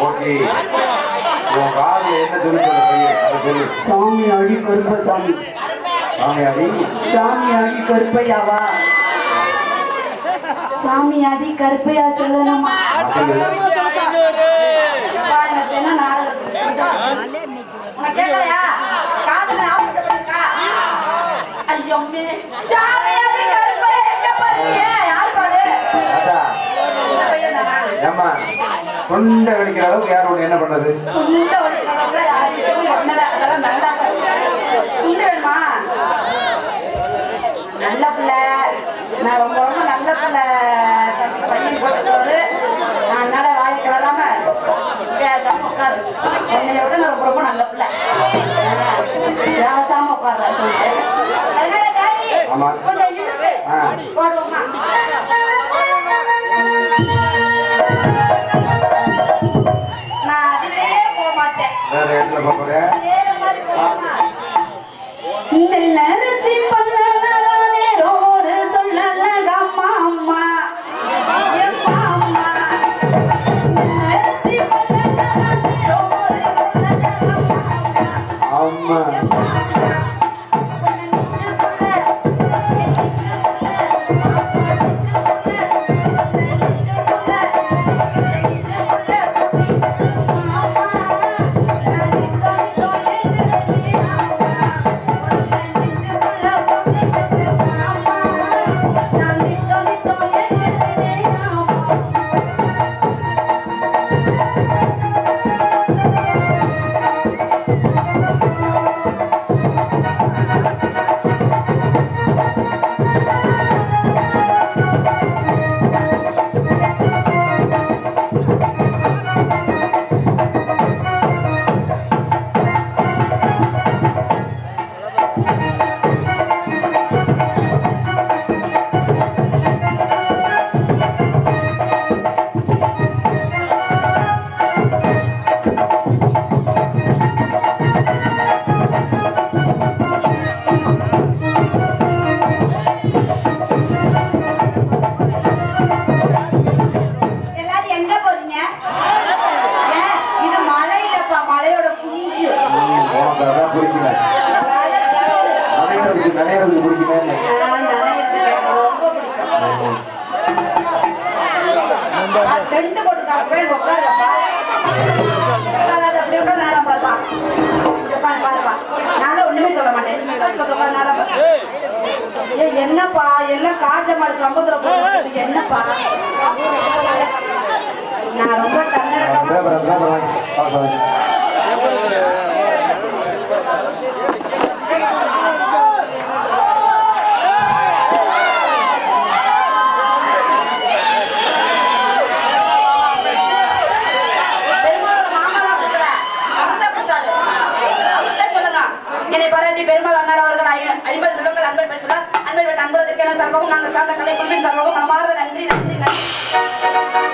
Okay உன் காதுல என்ன சொல்லி சொல்ல பையன் அதை சொல்லு. சாமியாடி கருப்பசாமி. சாமியாடி சாமியாடி கருப்பையாவா? சாமியாடி கருப்பையா சொல்லணுமா? என்ன நாடகம் உனக்கு கேட்கலையா? காதுல ஆபத்துக்கா? ஐயோ சாமியாடி கருப்பையா எங்க பாருங்க? யார் பாரு? ஏமா தொண்டை வெடிக்கிற அளவுக்கு யார் ஒண்ணு என்ன பண்ணது? தொண்டை வெடிக்கிற அளவுக்கு யாரும் பண்ணல. அதெல்லாம் நல்லா துண்டு வேணுமா? நல்ல பிள்ளை, நான் ரொம்ப ரொம்ப நல்ல பிள்ளை. பையன் போட்டு நான் அதனால வாயை கிளறாம பேசாம உட்காரு. என்னைய விட நான் ரொம்ப ரொம்ப நல்ல பிள்ளை. பேசாம உட்கார்றேன் சொல்லிட்டு அதனால டாடி கொஞ்சம் இருக்கு போடுவோமா? நான் அதிலேயே போக மாட்டேன். வேற இடத்துல போறேன். வேற மாதிரி போமா? இந்த அரிசி பண்ணலானே ரோரு சொல்லல அம்மா அம்மா எம்மா அம்மா. அரிசி பண்ணலானே ரோரு சொல்லல அம்மா அம்மா என்னப்பா எல்லாம் காஞ்ச மாடு கம்பத்துல போட்டு என்னப்பா? நான் ரொம்ப என்னை பாராட்டி பெருமாள் அண்ணார் அவர்கள் 50 செல்வங்கள் அன்பை பெற்றார். அன்பை பெற்ற அன்புலத்திற்கான சர்வமும் நாங்கள் சார்ந்த கலை குழுவின் சர்வமும் மனமார்ந்த நன்றி நன்றி நன்றி.